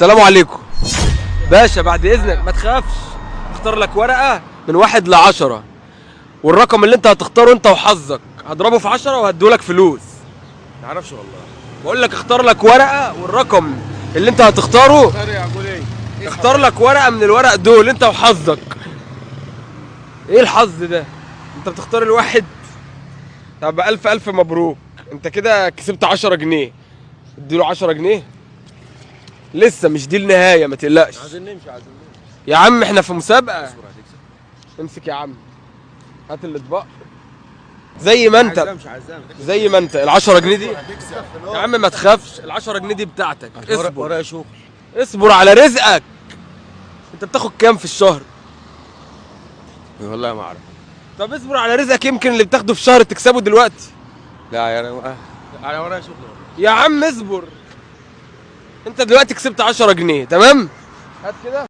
السلام عليكم باشا، بعد اذنك ما تخافش، اختار لك ورقه من 1 ل10، والرقم اللي انت هتختاره انت وحظك هضربه في 10 وهديهولك فلوس. ما اعرفش والله. بقول لك اختار لك ورقه، والرقم اللي انت هتختاره اقول ايه؟ اختار لك ورقه من الورق دول انت وحظك. ايه الحظ ده؟ انت بتختار الواحد. طب الف مبروك، انت كده كسبت 10 جنيه. اديله 10 جنيه. لسه مش دي النهايه، ما تقلقش. عايزين نمشي. يا عم احنا في مسابقه. اصبر هتكسب. امسك يا عم، هات الاطباق زي ما انت. زي ما انت ال10 جنيه دي يا عم ما تخافش، ال10 جنيه دي بتاعتك. اصبر ورايا شغل. اصبر على رزقك. انت بتاخد كام في الشهر؟ والله ما اعرف. طب اصبر على رزقك، يمكن اللي بتاخده في شهر تكسبه دلوقتي. لا يعني انا ورايا شغل. يا عم اصبر، انت دلوقتي كسبت 10 جنيه تمام؟ هات كده.